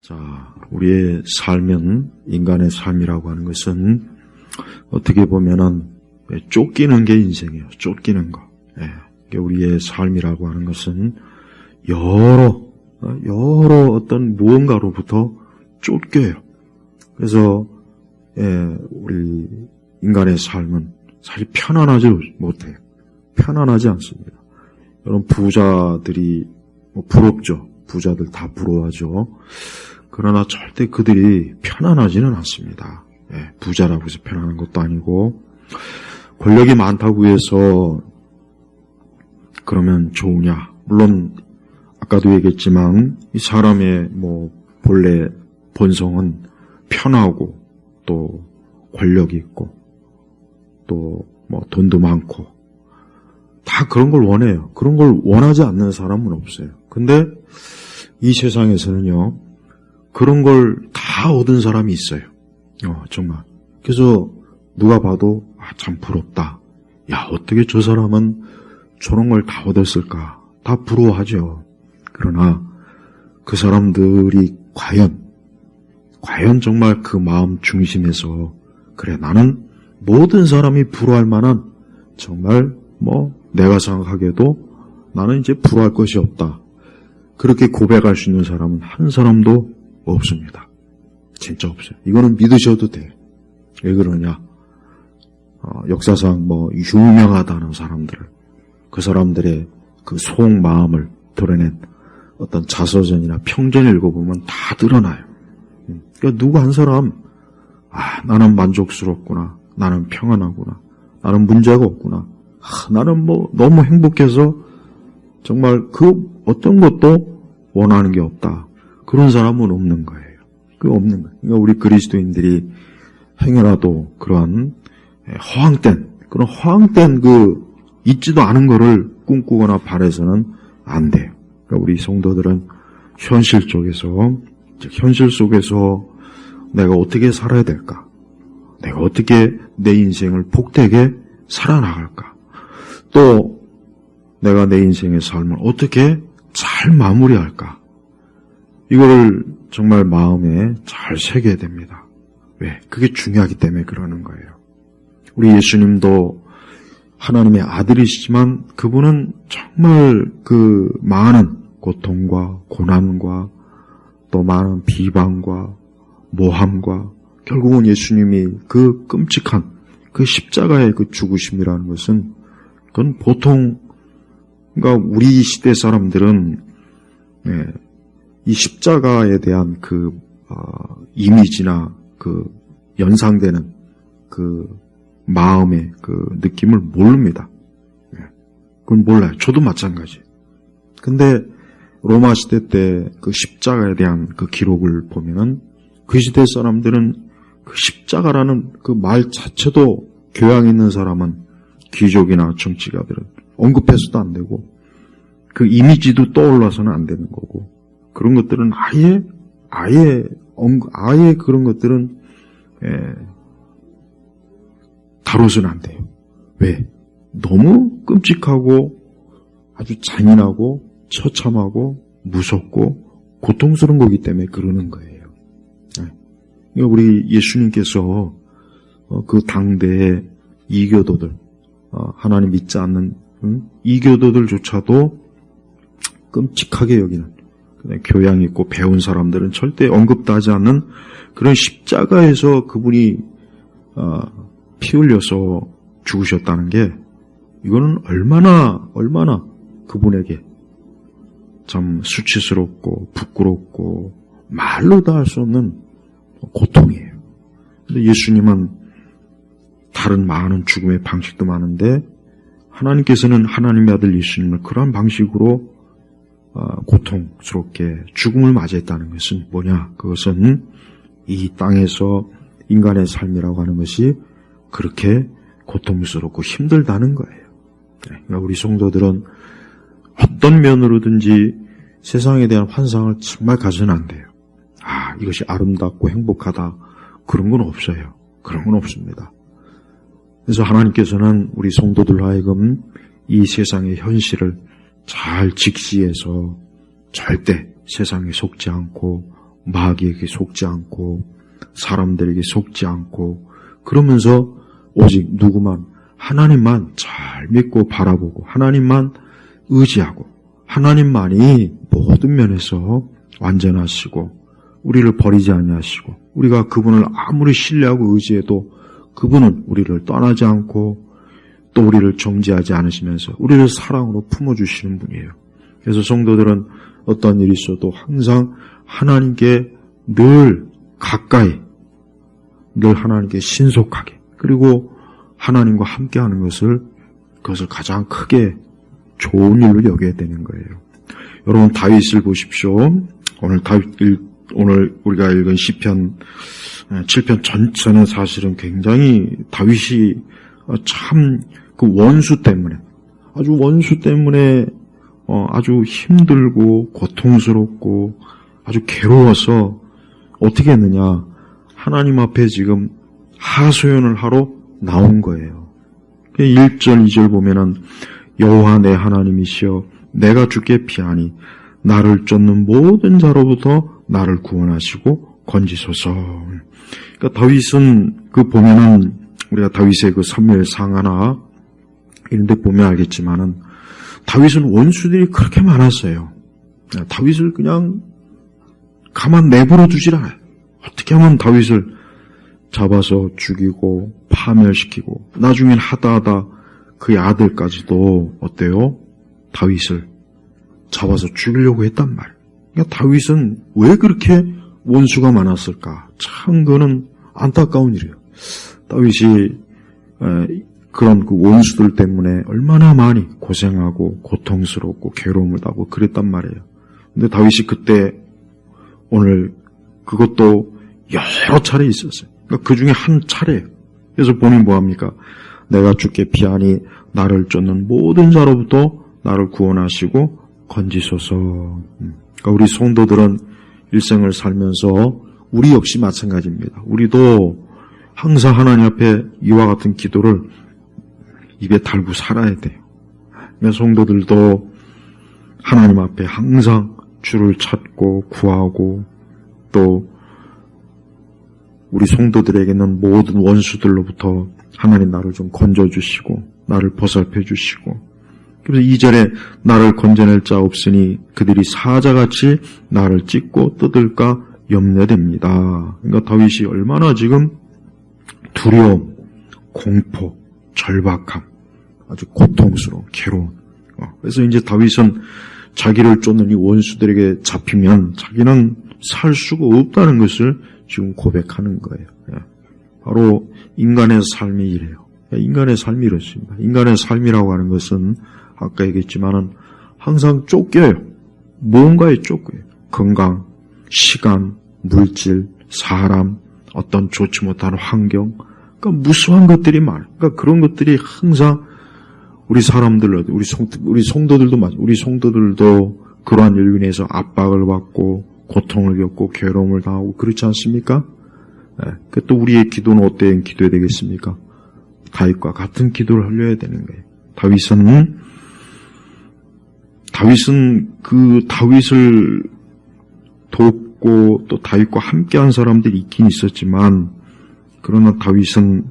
자, 우리의 삶은, 인간의 삶이라고 하는 것은 어떻게 보면은 쫓기는 게 인생이에요. 쫓기는 거. 우리의 삶이라고 하는 것은 여러 어떤 무언가로부터 쫓겨요. 그래서 우리 인간의 삶은 사실 편안하지 못해요. 편안하지 않습니다. 여러분, 부자들이 부럽죠. 부자들 다 부러워하죠. 그러나 절대 그들이 편안하지는 않습니다. 부자라고 해서 편안한 것도 아니고, 권력이 많다고 해서 그러면 좋으냐? 물론 아까도 얘기했지만 이 사람의 본래 본성은 편하고 또 권력이 있고 또 돈도 많고 다 그런 걸 원해요. 그런 걸 원하지 않는 사람은 없어요. 근데 이 세상에서는요, 그런 걸 다 얻은 사람이 있어요. 정말. 그래서 누가 봐도 참 부럽다. 야, 어떻게 저 사람은 저런 걸 다 얻었을까? 다 부러워하죠. 그러나 그 사람들이 과연 정말 그 마음 중심에서 그래, 나는 모든 사람이 부러워할 만한 정말 내가 생각하기에도 나는 이제 부러워할 것이 없다. 그렇게 고백할 수 있는 사람은 한 사람도 없습니다. 진짜 없어요. 이거는 믿으셔도 돼요. 왜 그러냐? 역사상 유명하다는 사람들, 그 사람들의 그 속마음을 드러낸 어떤 자서전이나 평전을 읽어보면 다 드러나요. 그러니까 누구 한 사람, 나는 만족스럽구나, 나는 평안하구나, 나는 문제가 없구나, 나는 너무 행복해서 정말 그 어떤 것도 원하는 게 없다. 그런 사람은 없는 거예요. 없는 거예요. 그러니까 우리 그리스도인들이 행여라도 그러한 허황된 있지도 않은 거를 꿈꾸거나 바라서는 안 돼요. 그러니까 우리 성도들은 현실 속에서 내가 어떻게 살아야 될까? 내가 어떻게 내 인생을 복되게 살아나갈까? 또 내가 내 인생의 삶을 어떻게 잘 마무리할까? 이거를 정말 마음에 잘 새겨야 됩니다. 왜? 그게 중요하기 때문에 그러는 거예요. 우리 예수님도 하나님의 아들이시지만 그분은 정말 그 많은 고통과 고난과 또 많은 비방과 모함과 결국은 예수님이 그 끔찍한 그 십자가의 그 죽으심이라는 것은 그건 보통, 그러니까 우리 시대 사람들은 이 십자가에 대한 그 이미지나 그 연상되는 그 마음의 그 느낌을 모릅니다. 그건 몰라요. 저도 마찬가지. 근데 로마 시대 때 그 십자가에 대한 그 기록을 보면은 그 시대 사람들은 그 십자가라는 그 말 자체도 교양 있는 사람은 귀족이나 정치가들은 언급해서도 안 되고 그 이미지도 떠올라서는 안 되는 거고 그런 것들은 아예 그런 것들은 다뤄서는 안 돼요. 왜? 너무 끔찍하고 아주 잔인하고 처참하고 무섭고 고통스러운 거기 때문에 그러는 거예요. 그러니까 우리 예수님께서 그 당대의 이교도들, 하나님 믿지 않는 이교도들조차도 끔찍하게 여기는, 교양 있고 배운 사람들은 절대 언급도 하지 않는 그런 십자가에서 그분이 피 흘려서 죽으셨다는 게 이거는 얼마나 그분에게 참 수치스럽고 부끄럽고 말로 다 할 수 없는 고통이에요. 근데 예수님은 다른 많은 죽음의 방식도 많은데 하나님께서는 하나님의 아들 예수님을 그러한 방식으로 고통스럽게 죽음을 맞이했다는 것은 뭐냐? 그것은 이 땅에서 인간의 삶이라고 하는 것이 그렇게 고통스럽고 힘들다는 거예요. 그러니까 우리 성도들은 어떤 면으로든지 세상에 대한 환상을 정말 가져는 안 돼요. 이것이 아름답고 행복하다. 그런 건 없어요. 그런 건 없습니다. 그래서 하나님께서는 우리 성도들로 하여금 이 세상의 현실을 잘 직시해서 절대 세상에 속지 않고 마귀에게 속지 않고 사람들에게 속지 않고 그러면서 오직 누구만 하나님만 잘 믿고 바라보고 하나님만 의지하고 하나님만이 모든 면에서 완전하시고 우리를 버리지 아니하시고 우리가 그분을 아무리 신뢰하고 의지해도 그분은 우리를 떠나지 않고 또 우리를 정죄하지 않으시면서 우리를 사랑으로 품어주시는 분이에요. 그래서 성도들은 어떤 일이 있어도 항상 하나님께 늘 가까이 늘 하나님께 신속하게 그리고 하나님과 함께하는 그것을 가장 크게 좋은 일로 여겨야 되는 거예요. 여러분 다윗을 보십시오. 오늘 우리가 읽은 시편 7편 전체는 사실은 굉장히 다윗이 참 그 원수 때문에 아주 힘들고 고통스럽고 아주 괴로워서 어떻게 했느냐 하나님 앞에 지금 하소연을 하러 나온 거예요. 1절 2절 보면은 여호와 내 하나님이시여 내가 주께 피하니 나를 쫓는 모든 자로부터 나를 구원하시고 건지소서. 그러니까 다윗은 보면은 우리가 다윗의 그 사무엘상하나 이런 데 보면 알겠지만은 다윗은 원수들이 그렇게 많았어요. 다윗을 그냥 가만 내버려 두질 않아요. 어떻게 하면 다윗을 잡아서 죽이고 파멸시키고 나중엔 하다 그의 아들까지도 어때요? 다윗을 잡아서 죽이려고 했단 말이에요. 그러니까 다윗은 왜 그렇게 원수가 많았을까? 참 그거는 안타까운 일이에요. 다윗이 그런 그 원수들 때문에 얼마나 많이 고생하고 고통스럽고 괴로움을 당하고 그랬단 말이에요. 근데 다윗이 그때 오늘 그것도 여러 차례 있었어요. 그러니까 그 중에 한 차례예요. 그래서 본인 뭐합니까? 내가 주께 피하니 나를 쫓는 모든 자로부터 나를 구원하시고 건지소서. 그러니까 우리 성도들은 일생을 살면서 우리 역시 마찬가지입니다. 우리도 항상 하나님 앞에 이와 같은 기도를 입에 달고 살아야 돼요. 성도들도 하나님 앞에 항상 주를 찾고 구하고 또 우리 성도들에게는 모든 원수들로부터 하나님 나를 좀 건져주시고 나를 보살펴 주시고 그래서 2절에 나를 건져낼 자 없으니 그들이 사자같이 나를 찢고 뜯을까 염려됩니다. 그러니까 다윗이 얼마나 지금 두려움, 공포, 절박함, 아주 고통스러운, 괴로운. 그래서 이제 다윗은 자기를 쫓는 이 원수들에게 잡히면 자기는 살 수가 없다는 것을 지금 고백하는 거예요. 바로 인간의 삶이 이래요. 인간의 삶이 이렇습니다. 인간의 삶이라고 하는 것은 아까 얘기했지만은 항상 쫓겨요. 뭔가에 쫓겨요. 건강, 시간, 물질, 사람, 어떤 좋지 못한 환경, 그러니까 무수한 것들이 많아요. 그러니까 그런 것들이 항상 우리 사람들, 우리 성도들도 맞아요. 우리 성도들도 그러한 일로 인해서 압박을 받고 고통을 겪고 괴로움을 당하고 그렇지 않습니까? 또 우리의 기도는 어떤 기도해야 되겠습니까? 다윗과 같은 기도를 하려야 되는 거예요. 다윗은 그 다윗을 돕고 또 다윗과 함께한 사람들이 있긴 있었지만 그러나 다윗은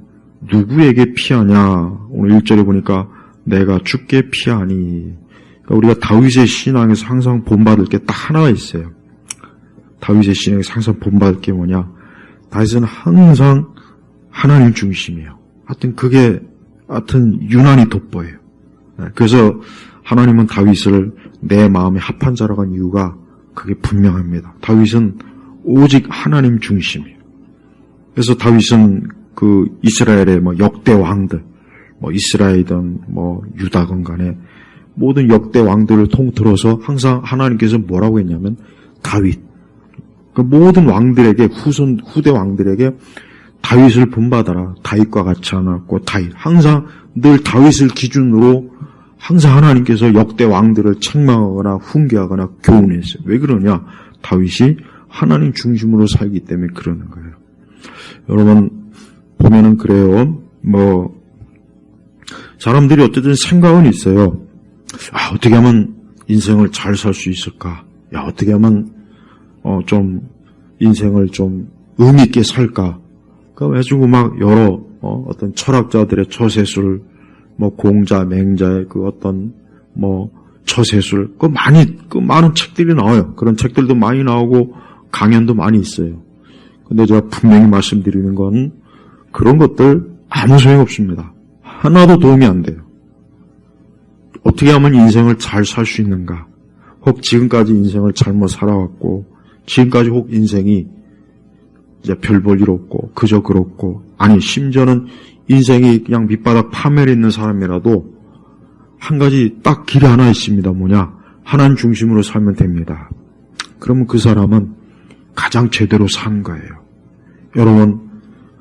누구에게 피하냐? 오늘 1절에 보니까 내가 주께 피하니. 그러니까 우리가 다윗의 신앙에서 항상 본받을 게 딱 하나가 있어요. 다윗의 신앙에서 항상 본받을 게 뭐냐? 다윗은 항상 하나님 중심이에요. 하여튼 유난히 돋보여요. 그래서 하나님은 다윗을 내 마음에 합한 자라고 한 이유가 그게 분명합니다. 다윗은 오직 하나님 중심이에요. 그래서 다윗은 그 이스라엘의 역대 왕들, 이스라엘이든 유다건 간에 모든 역대 왕들을 통틀어서 항상 하나님께서 뭐라고 했냐면 다윗. 그 모든 왕들에게 후대 왕들에게 다윗을 본받아라. 다윗과 같이 않았고 다윗. 항상 늘 다윗을 기준으로 항상 하나님께서 역대 왕들을 책망하거나 훈계하거나 교훈했어요. 왜 그러냐? 다윗이 하나님 중심으로 살기 때문에 그러는 거예요. 여러분 보면은 그래요. 사람들이 어쨌든 생각은 있어요. 어떻게 하면 인생을 잘 살 수 있을까? 어떻게 하면 좀 인생을 좀 의미있게 살까? 그 해주고 막 여러, 어떤 철학자들의 처세술, 뭐 공자, 맹자의 그 어떤, 뭐, 처세술, 그 많은 책들이 나와요. 그런 책들도 많이 나오고, 강연도 많이 있어요. 근데 제가 분명히 말씀드리는 건, 그런 것들 아무 소용 없습니다. 하나도 도움이 안 돼요. 어떻게 하면 인생을 잘 살 수 있는가? 혹 지금까지 인생을 잘못 살아왔고, 지금까지 혹 인생이 이제 별 볼 일 없고, 그저 그렇고, 아니, 심지어는 인생이 그냥 밑바닥 파멸해 있는 사람이라도, 한 가지 딱 길이 하나 있습니다. 뭐냐? 하나님 중심으로 살면 됩니다. 그러면 그 사람은 가장 제대로 산 거예요. 여러분,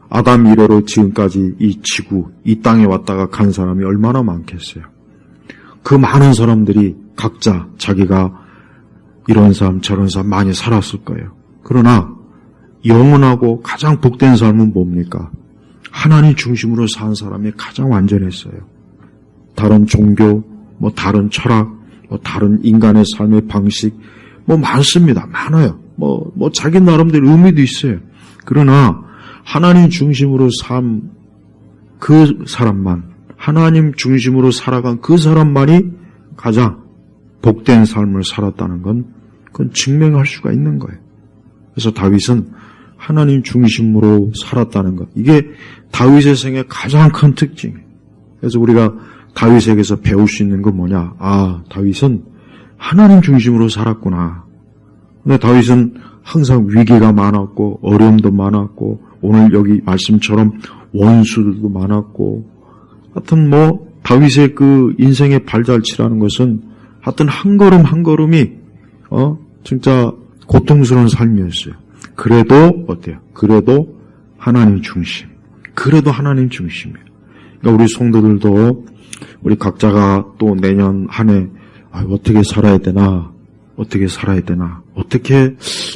아담 이래로 지금까지 이 지구, 이 땅에 왔다가 간 사람이 얼마나 많겠어요. 그 많은 사람들이 각자 자기가 이런 삶 저런 삶 많이 살았을 거예요. 그러나 영원하고 가장 복된 삶은 뭡니까? 하나님 중심으로 산 사람이 가장 완전했어요. 다른 종교, 뭐 다른 철학, 뭐 다른 인간의 삶의 방식, 뭐 많습니다. 많아요. 뭐 자기 나름대로 의미도 있어요. 그러나 하나님 중심으로 산 그 사람만, 하나님 중심으로 살아간 그 사람만이 가장 복된 삶을 살았다는 건 그건 증명할 수가 있는 거예요. 그래서 다윗은 하나님 중심으로 살았다는 것, 이게 다윗의 생애 가장 큰 특징이에요. 그래서 우리가 다윗에게서 배울 수 있는 건 뭐냐? 아, 다윗은 하나님 중심으로 살았구나. 근데 다윗은 항상 위기가 많았고 어려움도 많았고 오늘 여기 말씀처럼 원수들도 많았고, 하여튼 뭐 다윗의 그 인생의 발자취라는 것은 하여튼 한 걸음 한 걸음이 진짜 고통스러운 삶이었어요. 그래도 어때요? 그래도 하나님 중심. 그래도 하나님 중심이에요. 그러니까 우리 성도들도 우리 각자가 또 내년 한 해 어떻게 살아야 되나? 어떻게 살아야 되나? 어떻게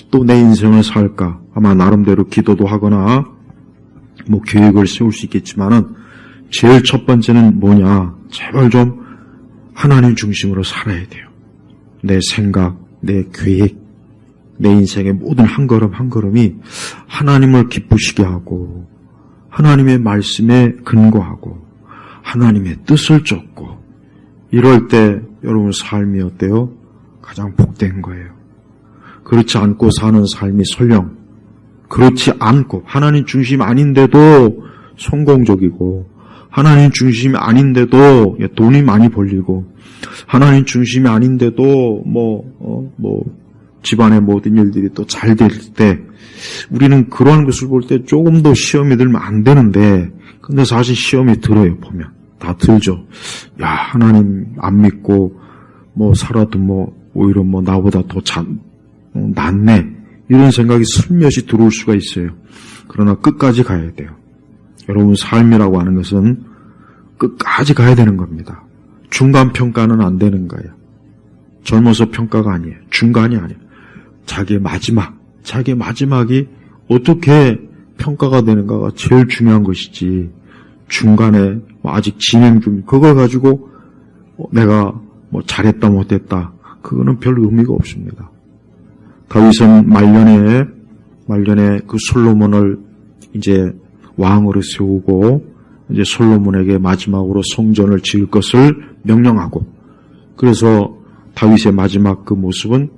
또 내 인생을 살까? 아마 나름대로 기도도 하거나 뭐 계획을 세울 수 있겠지만은 제일 첫 번째는 뭐냐? 제발 좀 하나님 중심으로 살아야 돼요. 내 생각, 내 계획, 내 인생의 모든 한 걸음 한 걸음이 하나님을 기쁘시게 하고 하나님의 말씀에 근거하고 하나님의 뜻을 쫓고, 이럴 때 여러분 삶이 어때요? 가장 복된 거예요. 그렇지 않고 사는 삶이 설령 그렇지 않고 하나님 중심 아닌데도 성공적이고 하나님 중심이 아닌데도 돈이 많이 벌리고 하나님 중심이 아닌데도 집안의 모든 일들이 또 잘 될 때 우리는 그러한 것을 볼 때 조금 더 시험이 들면 안 되는데, 근데 사실 시험이 들어요. 보면 다 들죠. 야, 하나님 안 믿고 살아도 오히려 나보다 더 낫네, 이런 생각이 슬며시 들어올 수가 있어요. 그러나 끝까지 가야 돼요. 여러분, 삶이라고 하는 것은 끝까지 가야 되는 겁니다. 중간 평가는 안 되는 거예요. 젊어서 평가가 아니에요. 중간이 아니에요. 자기의 마지막이 어떻게 평가가 되는가가 제일 중요한 것이지, 중간에 아직 진행 중, 그걸 가지고 내가 잘했다 못했다, 그거는 별 의미가 없습니다. 다윗은 말년에 그 솔로몬을 이제 왕으로 세우고 이제 솔로몬에게 마지막으로 성전을 지을 것을 명령하고, 그래서 다윗의 마지막 그 모습은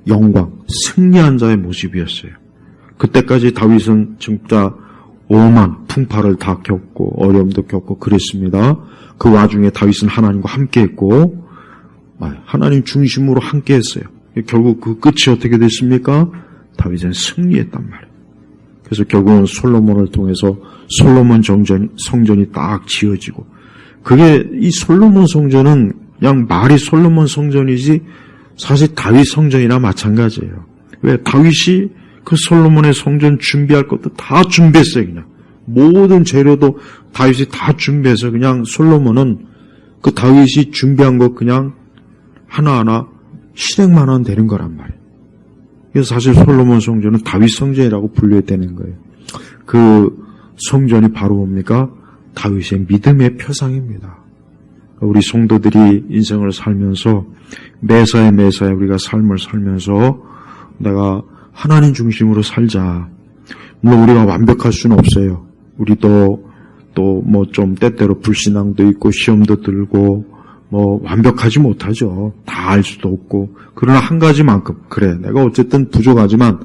영광, 승리한 자의 모습이었어요. 그때까지 다윗은 진짜 오만 풍파를 다 겪고 어려움도 겪고 그랬습니다. 그 와중에 다윗은 하나님과 함께했고 하나님 중심으로 함께했어요. 결국 그 끝이 어떻게 됐습니까? 다윗은 승리했단 말이에요. 그래서 결국은 솔로몬을 통해서 솔로몬 성전이 딱 지어지고, 그게 이 솔로몬 성전은 그냥 말이 솔로몬 성전이지 사실 다윗 성전이나 마찬가지예요. 왜? 다윗이 그 솔로몬의 성전 준비할 것도 다 준비했어요. 그냥 모든 재료도 다윗이 다 준비해서 그냥 솔로몬은 그 다윗이 준비한 것 그냥 하나하나 실행만 하면 되는 거란 말이에요. 그래서 사실 솔로몬 성전은 다윗 성전이라고 불려야 되는 거예요. 그 성전이 바로 뭡니까? 다윗의 믿음의 표상입니다. 우리 성도들이 인생을 살면서 매사에 우리가 삶을 살면서 내가 하나님 중심으로 살자. 물론 우리가 완벽할 수는 없어요. 우리도 또 뭐 좀 때때로 불신앙도 있고 시험도 들고 뭐 완벽하지 못하죠. 다 알 수도 없고. 그러나 한 가지만큼 그래 내가 어쨌든 부족하지만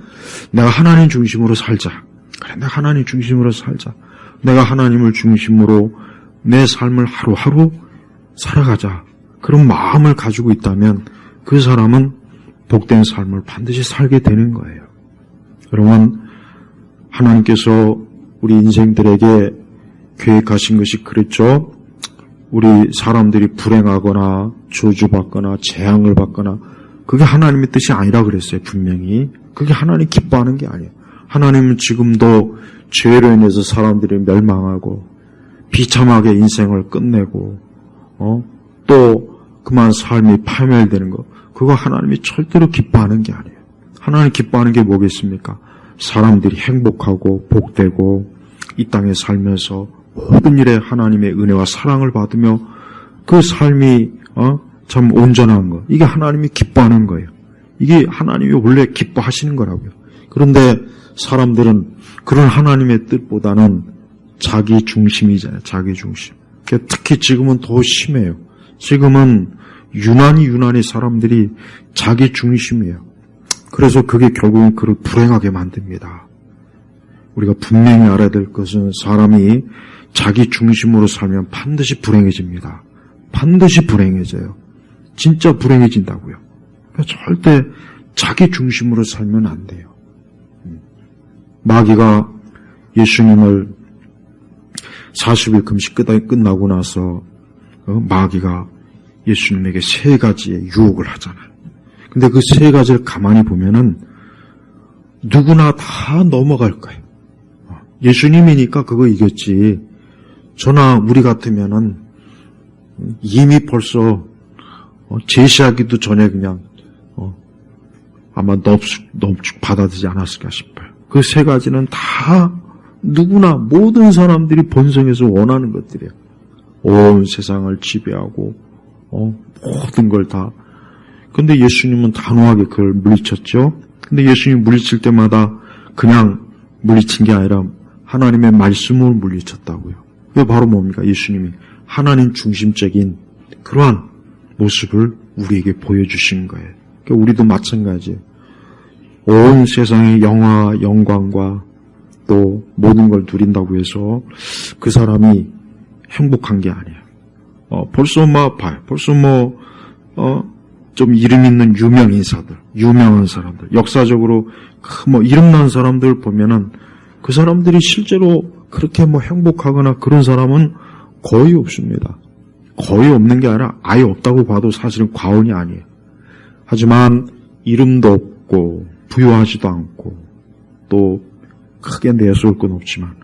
내가 하나님 중심으로 살자. 그래 내가 하나님 중심으로 살자. 내가 하나님을 중심으로 내 삶을 하루하루 살아가자. 그런 마음을 가지고 있다면 그 사람은 복된 삶을 반드시 살게 되는 거예요. 여러분, 하나님께서 우리 인생들에게 계획하신 것이 그렇죠. 우리 사람들이 불행하거나 저주받거나 재앙을 받거나 그게 하나님의 뜻이 아니라 그랬어요. 분명히. 그게 하나님 기뻐하는 게 아니에요. 하나님은 지금도 죄로 인해서 사람들이 멸망하고 비참하게 인생을 끝내고 또 그만 삶이 파멸되는 거 그거 하나님이 절대로 기뻐하는 게 아니에요. 하나님 기뻐하는 게 뭐겠습니까? 사람들이 행복하고 복되고 이 땅에 살면서 모든 일에 하나님의 은혜와 사랑을 받으며 그 삶이 참 온전한 거 이게 하나님이 기뻐하는 거예요. 이게 하나님이 원래 기뻐하시는 거라고요. 그런데 사람들은 그런 하나님의 뜻보다는 자기 중심이잖아요. 자기 중심. 특히 지금은 더 심해요. 지금은 유난히 사람들이 자기 중심이에요. 그래서 그게 결국은 그를 불행하게 만듭니다. 우리가 분명히 알아야 될 것은 사람이 자기 중심으로 살면 반드시 불행해집니다. 반드시 불행해져요. 진짜 불행해진다고요. 그러니까 절대 자기 중심으로 살면 안 돼요. 마귀가 예수님을 40일 금식 끝나고 나서 마귀가 예수님에게 3가지의 유혹을 하잖아요. 근데 그 3가지를 가만히 보면은 누구나 다 넘어갈 거예요. 예수님이니까 그거 이겼지. 저나 우리 같으면은 이미 벌써 제시하기도 전에 그냥 아마 넙죽 받아들이지 않았을까 싶어요. 그 3가지는 다 누구나 모든 사람들이 본성에서 원하는 것들이에요. 온 세상을 지배하고 모든 걸 다. 근데 예수님은 단호하게 그걸 물리쳤죠. 근데 예수님이 물리칠 때마다 그냥 물리친 게 아니라 하나님의 말씀으로 물리쳤다고요. 그게 바로 뭡니까? 예수님이 하나님 중심적인 그러한 모습을 우리에게 보여주신 거예요. 그러니까 우리도 마찬가지예요. 온 세상의 영광과 또 모든 걸 누린다고 해서 그 사람이 행복한 게 아니에요. 벌써 좀 이름 있는 유명 인사들, 유명한 사람들, 역사적으로 이름난 사람들 보면은 그 사람들이 실제로 그렇게 행복하거나 그런 사람은 거의 없습니다. 거의 없는 게 아니라 아예 없다고 봐도 사실은 과언이 아니에요. 하지만 이름도 없고 부유하지도 않고 또 크게 내세울 건 없지만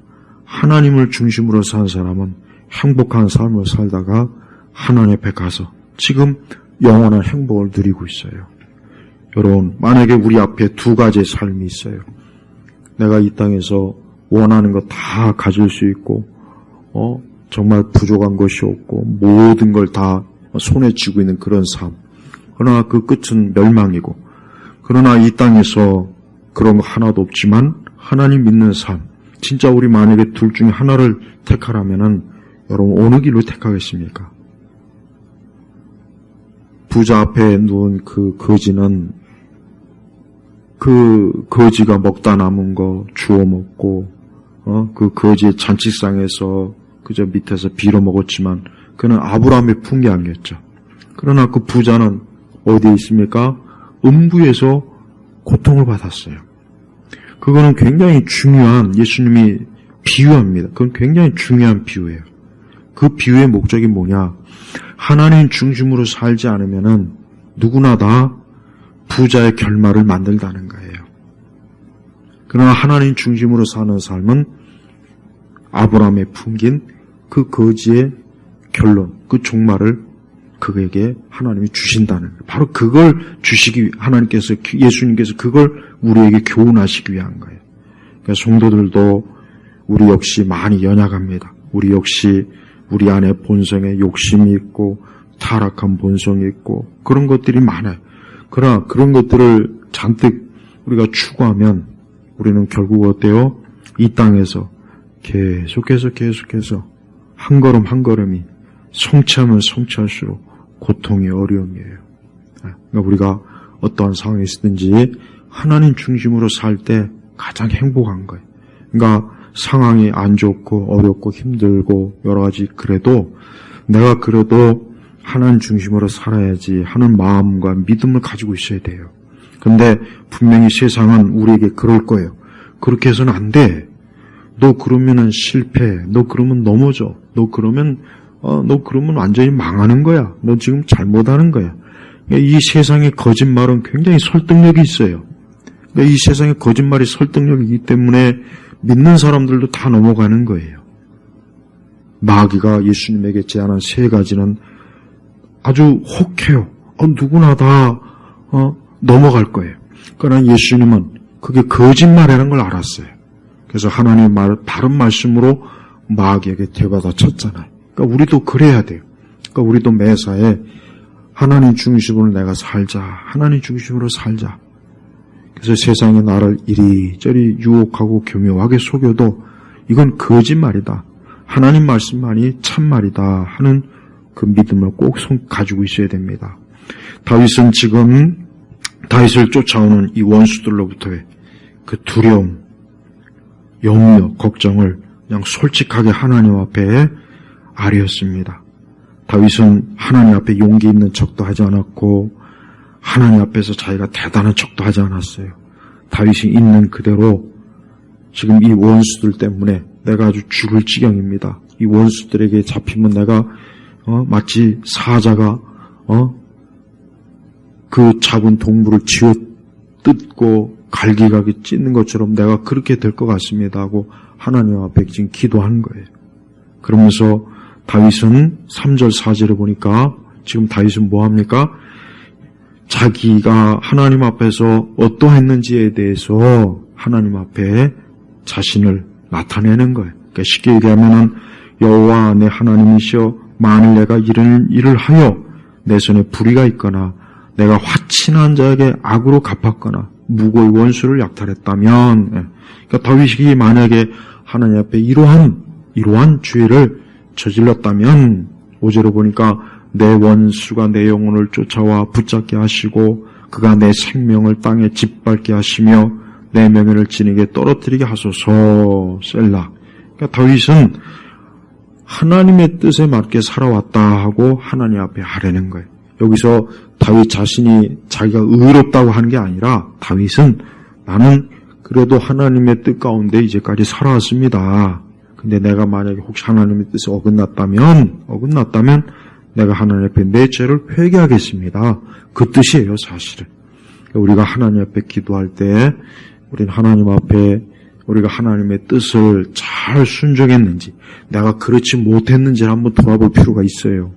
하나님을 중심으로 산 사람은 행복한 삶을 살다가 하나님 앞에 가서 지금 영원한 행복을 누리고 있어요. 여러분, 만약에 우리 앞에 2가지의 삶이 있어요. 내가 이 땅에서 원하는 거 다 가질 수 있고 정말 부족한 것이 없고 모든 걸 다 손에 쥐고 있는 그런 삶. 그러나 그 끝은 멸망이고 그러나 이 땅에서 그런 거 하나도 없지만 하나님 믿는 삶. 진짜 우리 만약에 둘 중에 하나를 택하라면은 여러분 어느 길로 택하겠습니까? 부자 앞에 누운 그 거지는 그 거지가 먹다 남은 거 주워 먹고 그 거지의 잔치상에서 그저 밑에서 빌어 먹었지만 그는 아브라함의 풍경이었죠. 그러나 그 부자는 어디에 있습니까? 음부에서 고통을 받았어요. 그거는 굉장히 중요한 예수님이 비유합니다. 그건 굉장히 중요한 비유예요. 그 비유의 목적이 뭐냐? 하나님 중심으로 살지 않으면은 누구나 다 부자의 결말을 만들다는 거예요. 그러나 하나님 중심으로 사는 삶은 아브라함의 풍긴 그 거지의 결론, 그 종말을 그에게 하나님이 주신다는 거예요. 바로 그걸 주시기 하나님께서 예수님께서 그걸 우리에게 교훈하시기 위한 거예요. 그러니까 성도들도 우리 역시 많이 연약합니다. 우리 역시 우리 안에 본성에 욕심이 있고 타락한 본성이 있고 그런 것들이 많아요. 그러나 그런 것들을 잔뜩 우리가 추구하면 우리는 결국 어때요? 이 땅에서 계속해서 한 걸음 한 걸음이 성취하면 성취할수록 고통이 어려움이에요. 그러니까 우리가 어떠한 상황에 있든지 하나님 중심으로 살 때 가장 행복한 거예요. 그러니까 상황이 안 좋고 어렵고 힘들고 여러 가지 그래도 내가 그래도 하나님 중심으로 살아야지 하는 마음과 믿음을 가지고 있어야 돼요. 근데 분명히 세상은 우리에게 그럴 거예요. 그렇게 해서는 안 돼. 너 그러면은 실패. 너 그러면 넘어져. 너 그러면 완전히 망하는 거야. 너 지금 잘못하는 거야. 이 세상의 거짓말은 굉장히 설득력이 있어요. 이 세상의 거짓말이 설득력이기 때문에 믿는 사람들도 다 넘어가는 거예요. 마귀가 예수님에게 제안한 3가지는 아주 혹해요. 누구나 다 넘어갈 거예요. 그러나 예수님은 그게 거짓말이라는 걸 알았어요. 그래서 하나님의 바른 말씀으로 마귀에게 되받아 쳤잖아요. 그러니까 우리도 그래야 돼요. 그러니까 우리도 매사에 하나님 중심으로 내가 살자. 하나님 중심으로 살자. 그래서 세상이 나를 이리저리 유혹하고 교묘하게 속여도 이건 거짓말이다. 하나님 말씀만이 참말이다 하는 그 믿음을 꼭 가지고 있어야 됩니다. 다윗은 지금 다윗을 쫓아오는 이 원수들로부터의 그 두려움, 염려, 걱정을 그냥 솔직하게 하나님 앞에 아뢰었습니다. 다윗은 하나님 앞에 용기 있는 척도 하지 않았고 하나님 앞에서 자기가 대단한 척도 하지 않았어요. 다윗이 있는 그대로 지금 이 원수들 때문에 내가 아주 죽을 지경입니다. 이 원수들에게 잡히면 내가 마치 사자가 그 잡은 동물을 쥐어 뜯고 갈기갈기 찢는 것처럼 내가 그렇게 될 것 같습니다 하고 하나님 앞에 지금 기도한 거예요. 그러면서 다윗은 3절 4절을 보니까 지금 다윗은 뭐합니까? 자기가 하나님 앞에서 어떠했는지에 대해서 하나님 앞에 자신을 나타내는 거예요. 그러니까 쉽게 얘기하면은 여호와 내 하나님이시여 만일 내가 이런 일을 하여 내 손에 불의가 있거나 내가 화친한 자에게 악으로 갚았거나 무고의 원수를 약탈했다면 그러니까 다윗이 만약에 하나님 앞에 이러한 죄를 저질렀다면 5절로 보니까 내 원수가 내 영혼을 쫓아와 붙잡게 하시고 그가 내 생명을 땅에 짓밟게 하시며 내 명예를 진에게 떨어뜨리게 하소서. 셀라. 그러니까 다윗은 하나님의 뜻에 맞게 살아왔다 하고 하나님 앞에 하려는 거예요. 여기서 다윗 자신이 자기가 의롭다고 하는 게 아니라 다윗은 나는 그래도 하나님의 뜻 가운데 이제까지 살아왔습니다. 근데 내가 만약에 혹시 하나님의 뜻에 어긋났다면 내가 하나님 앞에 내 죄를 회개하겠습니다. 그 뜻이에요, 사실은. 우리가 하나님 앞에 기도할 때 우리는 하나님 앞에 우리가 하나님의 뜻을 잘 순종했는지 내가 그렇지 못했는지를 한번 돌아볼 필요가 있어요.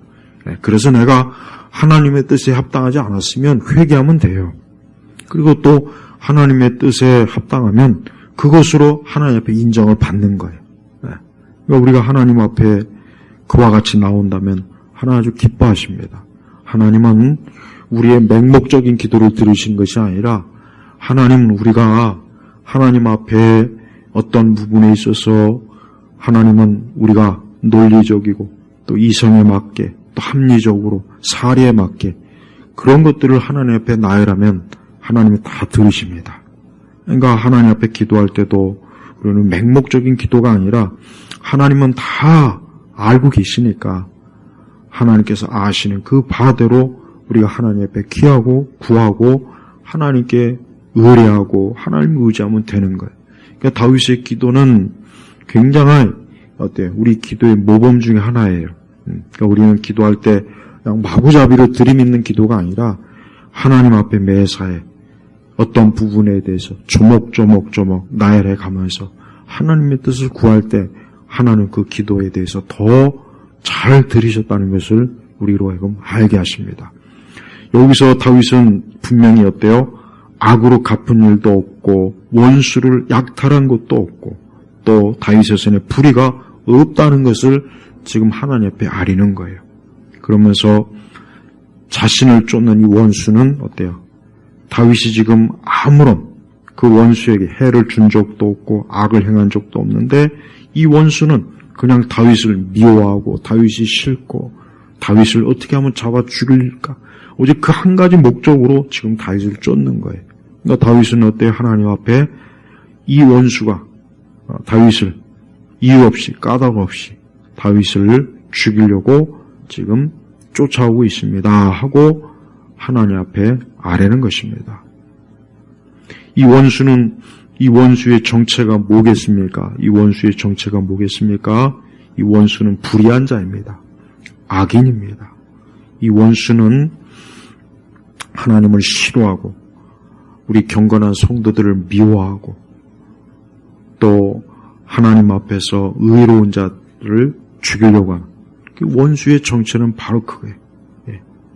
그래서 내가 하나님의 뜻에 합당하지 않았으면 회개하면 돼요. 그리고 또 하나님의 뜻에 합당하면 그것으로 하나님 앞에 인정을 받는 거예요. 그러니까 우리가 하나님 앞에 그와 같이 나온다면 하나님 아주 기뻐하십니다. 하나님은 우리의 맹목적인 기도를 들으신 것이 아니라 하나님은 우리가 하나님 앞에 어떤 부분에 있어서 하나님은 우리가 논리적이고 또 이성에 맞게 또 합리적으로 사리에 맞게 그런 것들을 하나님 앞에 나열하면 하나님이 다 들으십니다. 그러니까 하나님 앞에 기도할 때도 우리는 맹목적인 기도가 아니라 하나님은 다 알고 계시니까 하나님께서 아시는 그 바대로 우리가 하나님 앞에 기하고 구하고 하나님께 의뢰하고 하나님을 의지하면 되는 거예요. 그러니까 다윗의 기도는 굉장한 우리 기도의 모범 중에 하나예요. 그러니까 우리는 기도할 때 그냥 마구잡이로 들이밀는 기도가 아니라 하나님 앞에 매사에 어떤 부분에 대해서 조목조목 나열해 가면서 하나님의 뜻을 구할 때 하나님 그 기도에 대해서 더 잘 들으셨다는 것을 우리로 하여금 알게 하십니다. 여기서 다윗은 분명히 악으로 갚은 일도 없고 원수를 약탈한 것도 없고 또 다윗의 손에 불의가 없다는 것을 지금 하나님 앞에 아리는 거예요. 그러면서 자신을 쫓는 이 원수는 다윗이 지금 아무런 그 원수에게 해를 준 적도 없고 악을 행한 적도 없는데 이 원수는 그냥 다윗을 미워하고 다윗이 싫고 다윗을 어떻게 하면 잡아 죽일까? 오직 그 한 가지 목적으로 지금 다윗을 쫓는 거예요. 그러니까 다윗은 어때요? 하나님 앞에 이 원수가 다윗을 이유 없이 까닭 없이 다윗을 죽이려고 지금 쫓아오고 있습니다 하고 하나님 앞에 아뢰는 것입니다. 이 원수의 정체가 뭐겠습니까? 이 원수의 정체가 뭐겠습니까? 이 원수는 불의한 자입니다. 악인입니다. 이 원수는 하나님을 싫어하고 우리 경건한 성도들을 미워하고 또 하나님 앞에서 의로운 자들을 죽이려고 하는 그 원수의 정체는 바로 그거예요.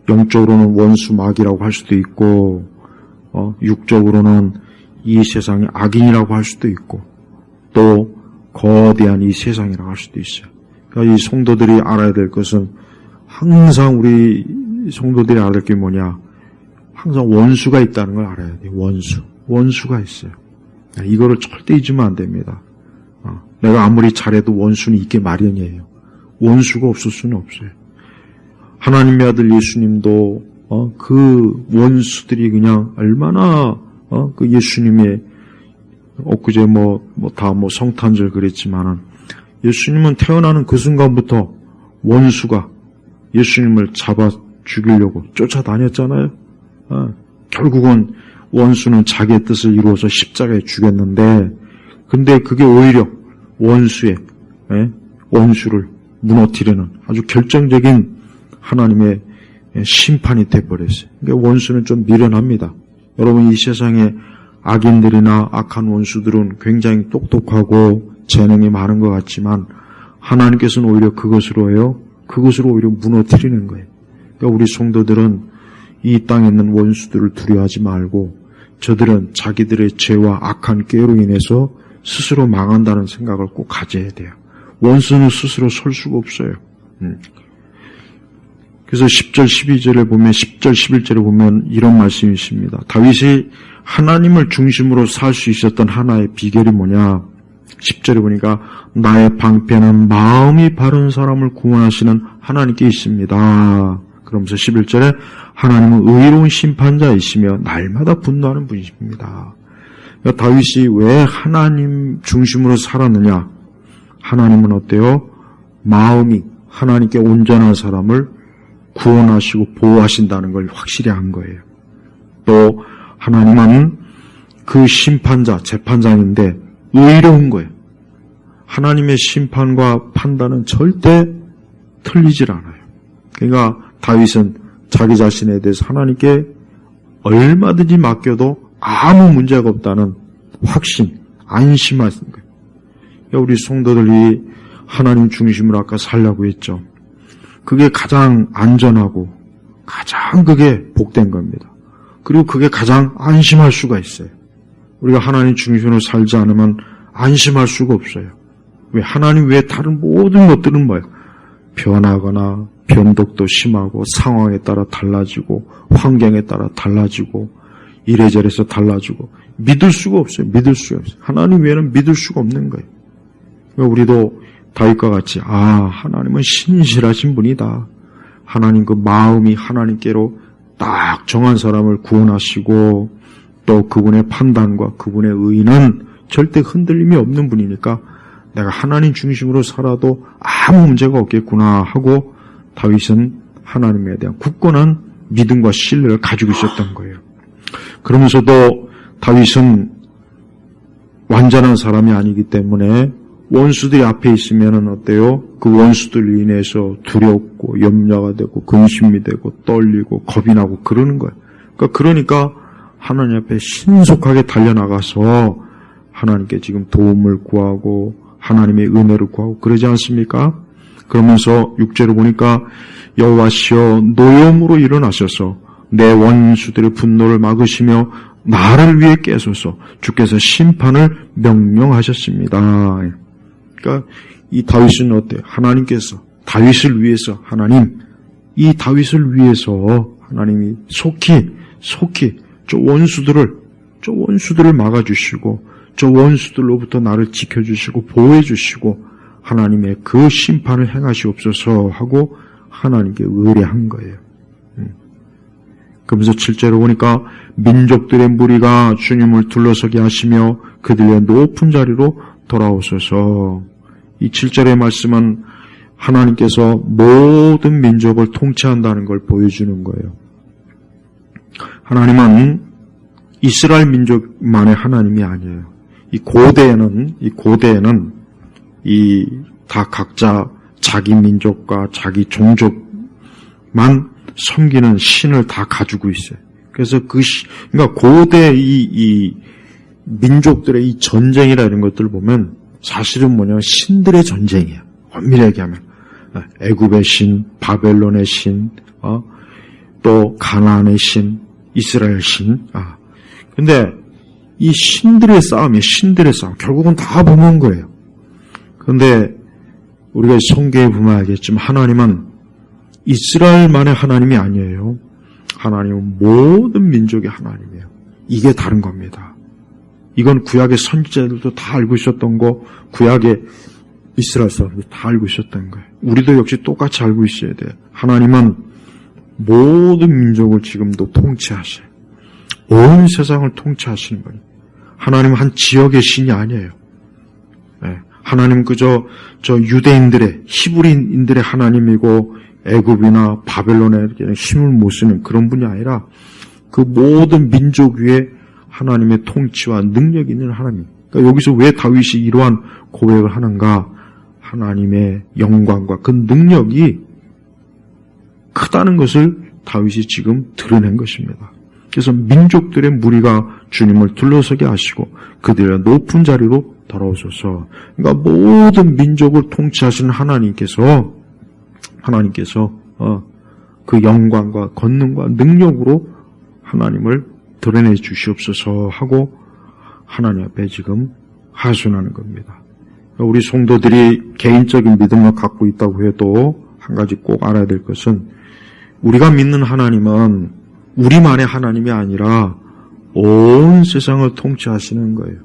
영적으로는 원수 마귀라고 할 수도 있고 육적으로는 이 세상의 악인이라고 할 수도 있고 또 거대한 이 세상이라고 할 수도 있어요. 그러니까 이 성도들이 알아야 될 것은 항상 우리 성도들이 알아야 될 게 뭐냐? 항상 원수가 있다는 걸 알아야 돼요. 원수가 있어요. 이거를 절대 잊으면 안 됩니다. 내가 아무리 잘해도 원수는 있게 마련이에요. 원수가 없을 수는 없어요. 하나님의 아들 예수님도 그 원수들이 그냥 얼마나 그 예수님의 엊그제 다 성탄절 그랬지만은 예수님은 태어나는 그 순간부터 원수가 예수님을 잡아 죽이려고 쫓아다녔잖아요. 결국은 원수는 자기의 뜻을 이루어서 십자가에 죽였는데, 근데 그게 오히려 원수를 무너뜨리는 아주 결정적인 하나님의 심판이 돼버렸어요. 그러니까 원수는 좀 미련합니다. 여러분, 이 세상에 악인들이나 악한 원수들은 굉장히 똑똑하고 재능이 많은 것 같지만 하나님께서는 오히려 그것으로 오히려 무너뜨리는 거예요. 그러니까 우리 성도들은 이 땅에 있는 원수들을 두려워하지 말고 저들은 자기들의 죄와 악한 꾀로 인해서 스스로 망한다는 생각을 꼭 가져야 돼요. 원수는 스스로 설 수가 없어요. 그래서 10절, 12절에 보면 10절, 11절에 보면 이런 말씀이 있습니다. 다윗이 하나님을 중심으로 살 수 있었던 하나의 비결이 뭐냐? 10절에 보니까 나의 방패는 마음이 바른 사람을 구원하시는 하나님께 있습니다. 그러면서 11절에 하나님은 의로운 심판자이시며 날마다 분노하는 분이십니다. 그러니까 다윗이 왜 하나님 중심으로 살았느냐? 하나님은 어때요? 마음이 하나님께 온전한 사람을 구원하시고 보호하신다는 걸 확실히 한 거예요. 또 하나님은 그 심판자, 재판장인데 의로운 거예요. 하나님의 심판과 판단은 절대 틀리질 않아요. 그러니까 다윗은 자기 자신에 대해서 하나님께 얼마든지 맡겨도 아무 문제가 없다는 확신, 안심하신 거예요. 그러니까 우리 성도들이 하나님 중심으로 아까 살라고 했죠. 그게 가장 안전하고 가장 그게 복된 겁니다. 그리고 그게 가장 안심할 수가 있어요. 우리가 하나님 중심으로 살지 않으면 안심할 수가 없어요. 왜? 하나님 외에 다른 모든 것들은 뭐예요? 변하거나 변덕도 심하고 상황에 따라 달라지고 환경에 따라 달라지고 이래저래서 달라지고 믿을 수가 없어요. 하나님 외에는 믿을 수가 없는 거예요. 그러니까 우리도 다윗과 같이 하나님은 신실하신 분이다. 하나님 그 마음이 하나님께로 딱 정한 사람을 구원하시고 또 그분의 판단과 그분의 의는 절대 흔들림이 없는 분이니까 내가 하나님 중심으로 살아도 아무 문제가 없겠구나 하고 다윗은 하나님에 대한 굳건한 믿음과 신뢰를 가지고 있었던 거예요. 그러면서도 다윗은 완전한 사람이 아니기 때문에 원수들이 앞에 있으면은 어때요? 그 원수들로 인해서 두렵고 염려가 되고 근심이 되고 떨리고 겁이 나고 그러는 거예요. 그러니까 하나님 앞에 신속하게 달려나가서 하나님께 지금 도움을 구하고 하나님의 은혜를 구하고 그러지 않습니까? 그러면서 6절을 보니까 여호와시여 노염으로 일어나셔서 내 원수들의 분노를 막으시며 나를 위해 깨소서. 주께서 심판을 명령하셨습니다. 그러니까 이 다윗은 어때요? 하나님께서 다윗을 위해서 이 다윗을 위해서 하나님이 속히 저 원수들을 저 원수들을 막아주시고 저 원수들로부터 나를 지켜주시고 보호해주시고 하나님의 그 심판을 행하시옵소서 하고 하나님께 의뢰한 거예요. 그러면서 7절에 보니까 민족들의 무리가 주님을 둘러서게 하시며 그들의 높은 자리로 돌아오소서. 이 7절의 말씀은 하나님께서 모든 민족을 통치한다는 걸 보여주는 거예요. 하나님은 이스라엘 민족만의 하나님이 아니에요. 이 고대에는 다 각자 자기 민족과 자기 종족만 섬기는 신을 다 가지고 있어요. 그래서 그러니까 고대 이 민족들의 이 전쟁이라 이런 것들을 보면 사실은 뭐냐면 신들의 전쟁이에요. 엄밀히 얘기하면 애굽의 신, 바벨론의 신, 또 가나안의 신, 이스라엘 신. 근데 이 신들의 싸움이에요. 신들의 싸움. 결국은 다 보면 거예요. 그런데 우리가 성경에 보면 알겠지만 하나님은 이스라엘만의 하나님이 아니에요. 하나님은 모든 민족의 하나님이에요. 이게 다른 겁니다. 이건 구약의 선지자들도 다 알고 있었던 거, 구약의 이스라엘 사람들도 다 알고 있었던 거예요. 우리도 역시 똑같이 알고 있어야 돼요. 하나님은 모든 민족을 지금도 통치하셔요. 온 세상을 통치하시는 거예요. 하나님은 한 지역의 신이 아니에요. 하나님은 그저 유대인들의, 히브리인들의 하나님이고 애굽이나 바벨론에 힘을 못 쓰는 그런 분이 아니라 그 모든 민족 위에 하나님의 통치와 능력이 있는 하나님. 그러니까 여기서 왜 다윗이 이러한 고백을 하는가? 하나님의 영광과 그 능력이 크다는 것을 다윗이 지금 드러낸 것입니다. 그래서 민족들의 무리가 주님을 둘러서게 하시고 그들의 높은 자리로 돌아오소서. 그러니까 모든 민족을 통치하시는 하나님께서 그 영광과 권능과 능력으로 하나님을 드러내 주시옵소서 하고 하나님 앞에 지금 하소연하는 겁니다. 우리 성도들이 개인적인 믿음을 갖고 있다고 해도 한 가지 꼭 알아야 될 것은 우리가 믿는 하나님은 우리만의 하나님이 아니라 온 세상을 통치하시는 거예요.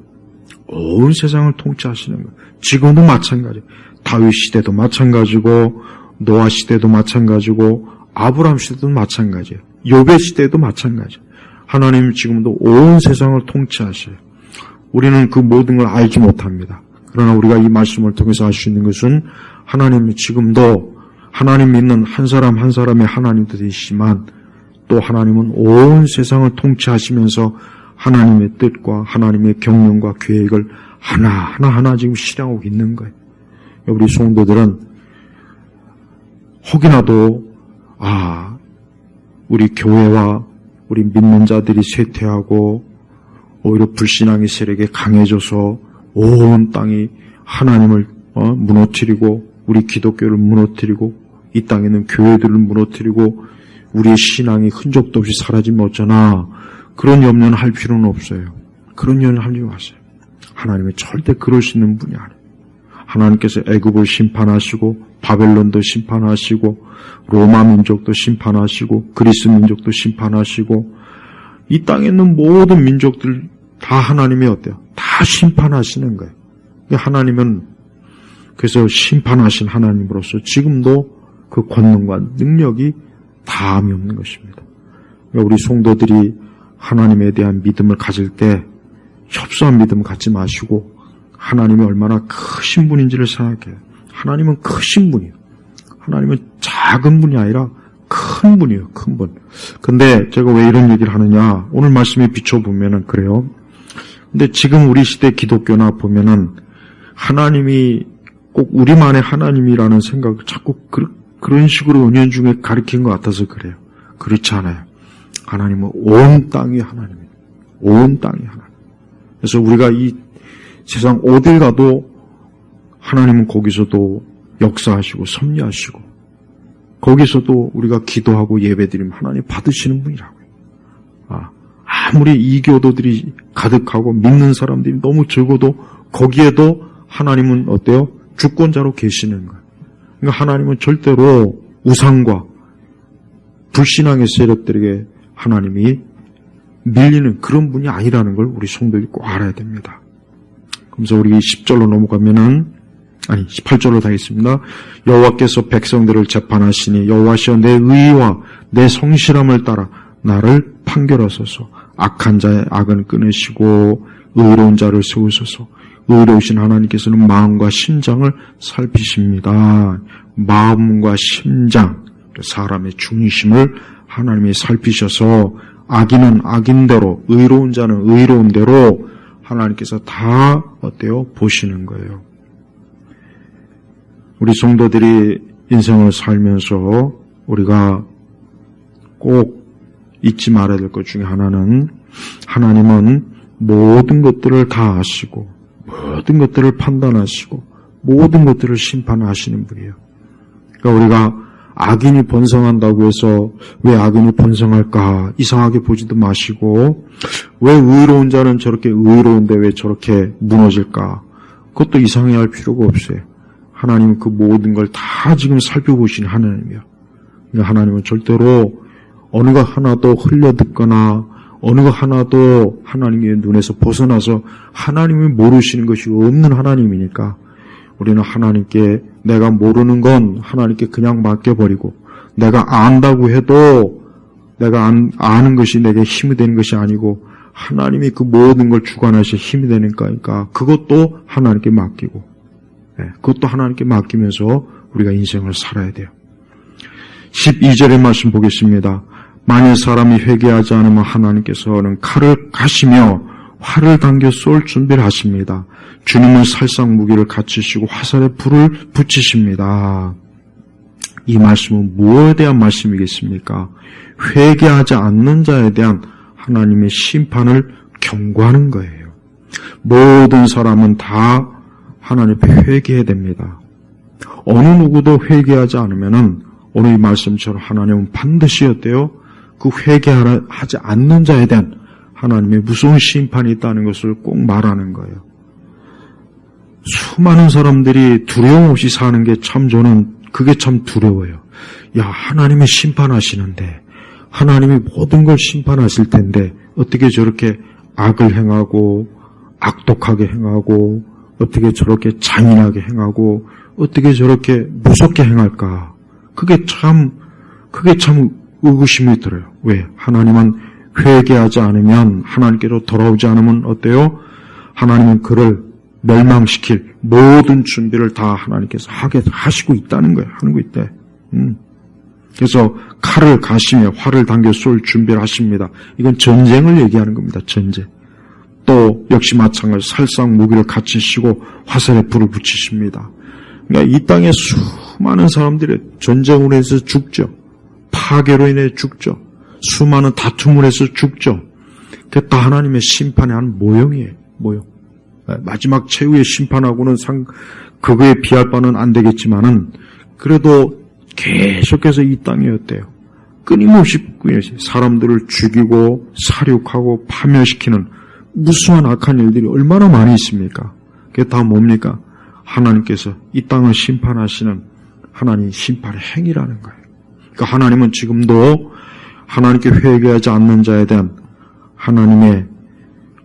온 세상을 통치하시는 거예요. 지금도 마찬가지예요. 다윗 시대도 마찬가지고 노아 시대도 마찬가지고 아브라함 시대도 마찬가지예요. 욥의 시대도 마찬가지예요. 하나님 지금도 온 세상을 통치하셔요. 우리는 그 모든 걸 알지 못합니다. 그러나 우리가 이 말씀을 통해서 알 수 있는 것은 하나님은 지금도 하나님 믿는 한 사람 한 사람의 하나님도 되시지만 또 하나님은 온 세상을 통치하시면서 하나님의 뜻과 하나님의 경륜과 계획을 하나하나 지금 실행하고 있는 거예요. 우리 성도들은 혹이나도 우리 교회와 우리 믿는 자들이 쇠퇴하고 오히려 불신앙의 세력이 강해져서 온 땅이 하나님을 무너뜨리고 우리 기독교를 무너뜨리고 이 땅에 있는 교회들을 무너뜨리고 우리의 신앙이 흔적도 없이 사라지면 어쩌나 그런 염려는 할 필요는 없어요. 그런 염려는 할 필요가 없어요. 하나님은 절대 그럴 수 있는 분이 아니에요. 하나님께서 애굽을 심판하시고 바벨론도 심판하시고 로마 민족도 심판하시고 그리스 민족도 심판하시고 이 땅에 있는 모든 민족들 다 하나님이 어때요? 다 심판하시는 거예요. 하나님은 그래서 심판하신 하나님으로서 지금도 그 권능과 능력이 다함이 없는 것입니다. 우리 성도들이 하나님에 대한 믿음을 가질 때 협소한 믿음을 갖지 마시고 하나님이 얼마나 크신 분인지를 생각해요. 하나님은 크신 분이에요. 하나님은 작은 분이 아니라 큰 분이에요. 큰 분. 근데 제가 왜 이런 얘기를 하느냐, 오늘 말씀에 비춰보면은 그래요. 근데 지금 우리 시대 기독교나 보면은 하나님이 꼭 우리만의 하나님이라는 생각을 자꾸 그런 식으로 은연중에 가르친 것 같아서 그래요. 그렇지 않아요. 하나님은 온 땅이 하나님이에요. 온 땅이 하나님. 그래서 우리가 이 세상 어딜 가도 하나님은 거기서도 역사하시고 섭리하시고 거기서도 우리가 기도하고 예배드리면 하나님 받으시는 분이라고요. 아무리 이교도들이 가득하고 믿는 사람들이 너무 적어도 거기에도 하나님은 어때요? 주권자로 계시는 거예요. 그러니까 하나님은 절대로 우상과 불신앙의 세력들에게 하나님이 밀리는 그런 분이 아니라는 걸 우리 성도들이 꼭 알아야 됩니다. 그래서 우리 10절로 넘어가면은 18절로 가겠습니다. 여호와께서 백성들을 재판하시니 여호와시여 내 의와 내 성실함을 따라 나를 판결하소서. 악한 자의 악은 끊으시고 의로운 자를 세우소서. 의로우신 하나님께서는 마음과 심장을 살피십니다. 마음과 심장, 사람의 중심을 하나님이 살피셔서 악인은 악인대로, 의로운 자는 의로운 대로 하나님께서 다 어때요? 보시는 거예요. 우리 성도들이 인생을 살면서 우리가 꼭 잊지 말아야 될 것 중에 하나는 하나님은 모든 것들을 다 아시고 모든 것들을 판단하시고 모든 것들을 심판하시는 분이에요. 그러니까 우리가 악인이 번성한다고 해서 왜 악인이 번성할까 이상하게 보지도 마시고 왜 의로운 자는 저렇게 의로운데 왜 저렇게 무너질까 그것도 이상해할 필요가 없어요. 하나님은 그 모든 걸 다 지금 살펴보시는 하나님이에요. 그러니까 하나님은 절대로 어느 것 하나도 흘려듣거나 어느 것 하나도 하나님의 눈에서 벗어나서 하나님이 모르시는 것이 없는 하나님이니까 우리는 하나님께 내가 모르는 건 하나님께 그냥 맡겨버리고 내가 안다고 해도 내가 아는 것이 내게 힘이 되는 것이 아니고 하나님이 그 모든 걸 주관하셔 힘이 되는 거니까 그것도 하나님께 맡기고 그것도 하나님께 맡기면서 우리가 인생을 살아야 돼요. 12절의 말씀 보겠습니다. 만일 사람이 회개하지 않으면 하나님께서는 칼을 가시며 활을 당겨 쏠 준비를 하십니다. 주님은 살상 무기를 갖추시고 화살에 불을 붙이십니다. 이 말씀은 무엇에 대한 말씀이겠습니까? 회개하지 않는 자에 대한 하나님의 심판을 경고하는 거예요. 모든 사람은 다 하나님 앞에 회개해야 됩니다. 어느 누구도 회개하지 않으면은 오늘 이 말씀처럼 하나님은 반드시 어때요? 그 회개하지 않는 자에 대한 하나님의 무서운 심판이 있다는 것을 꼭 말하는 거예요. 수많은 사람들이 두려움 없이 사는 게 참 저는 그게 참 두려워요. 야, 하나님이 심판하시는데 하나님이 모든 걸 심판하실 텐데 어떻게 저렇게 악을 행하고 악독하게 행하고 어떻게 저렇게 잔인하게 행하고 어떻게 저렇게 무섭게 행할까? 그게 참 의구심이 들어요. 왜? 하나님은 회개하지 않으면 하나님께로 돌아오지 않으면 어때요? 하나님은 그를 멸망시킬 모든 준비를 다 하나님께서 하시고 있다는 거예요. 하는 거 있대. 그래서 칼을 가시며 활을 당겨 쏠 준비를 하십니다. 이건 전쟁을 얘기하는 겁니다. 전쟁. 또 역시 마찬가지로 살상 무기를 갖추시고 화살에 불을 붙이십니다. 그러니까 이 땅에 수많은 사람들이 전쟁으로 해서 죽죠. 파괴로 인해 죽죠. 수많은 다툼을 해서 죽죠. 그게 다 하나님의 심판의 한 모형이에요. 모형. 마지막 최후의 심판하고는 그거에 비할 바는 안 되겠지만은 그래도 계속해서 이 땅에 어때요? 끊임없이 사람들을 죽이고 살육하고 파멸시키는 무수한 악한 일들이 얼마나 많이 있습니까? 그게 다 뭡니까? 하나님께서 이 땅을 심판하시는 하나님 심판의 행위라는 거예요. 그러니까 하나님은 지금도 하나님께 회개하지 않는 자에 대한 하나님의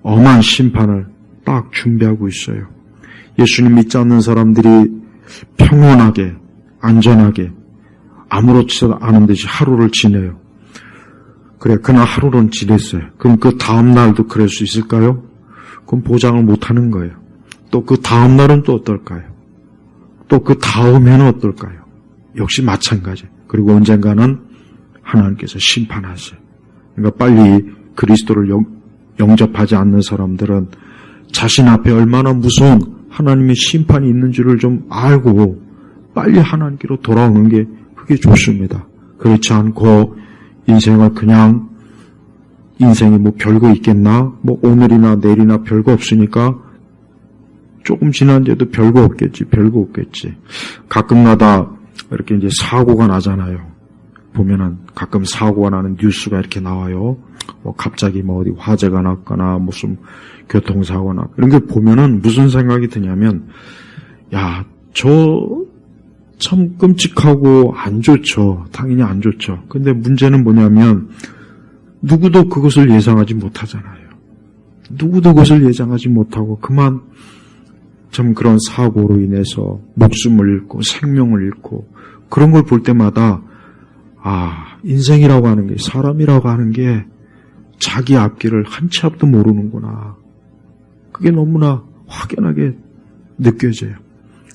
엄한 심판을 딱 준비하고 있어요. 예수님 믿지 않는 사람들이 평온하게 안전하게 아무렇지도 않은 듯이 하루를 지내요. 그래, 그날 하루는 지냈어요. 그럼 그 다음 날도 그럴 수 있을까요? 그럼 보장을 못하는 거예요. 또 그 다음 날은 또 어떨까요? 또 그 다음에는 어떨까요? 역시 마찬가지. 그리고 언젠가는 하나님께서 심판하세요. 그러니까 빨리 그리스도를 영접하지 않는 사람들은 자신 앞에 얼마나 무서운 하나님의 심판이 있는 줄을 좀 알고 빨리 하나님께로 돌아오는 게 그게 좋습니다. 그렇지 않고 인생을 그냥 인생이 뭐 별거 있겠나? 뭐 오늘이나 내일이나 별거 없으니까 조금 지난 뒤에도 별거 없겠지. 가끔가다 이렇게 이제 사고가 나잖아요. 보면은 가끔 사고가 나는 뉴스가 이렇게 나와요. 뭐 갑자기 뭐 어디 화재가 났거나 무슨 교통사고가 났거나 이런 게 보면은 무슨 생각이 드냐면 야, 저 참 끔찍하고 안 좋죠. 당연히 안 좋죠. 근데 문제는 뭐냐면 누구도 그것을 예상하지 못하잖아요. 누구도 그것을 예상하지 못하고 그만 참 그런 사고로 인해서 목숨을 잃고 생명을 잃고 그런 걸 볼 때마다 인생이라고 하는 게, 사람이라고 하는 게 자기 앞길을 한 치 앞도 모르는구나. 그게 너무나 확연하게 느껴져요.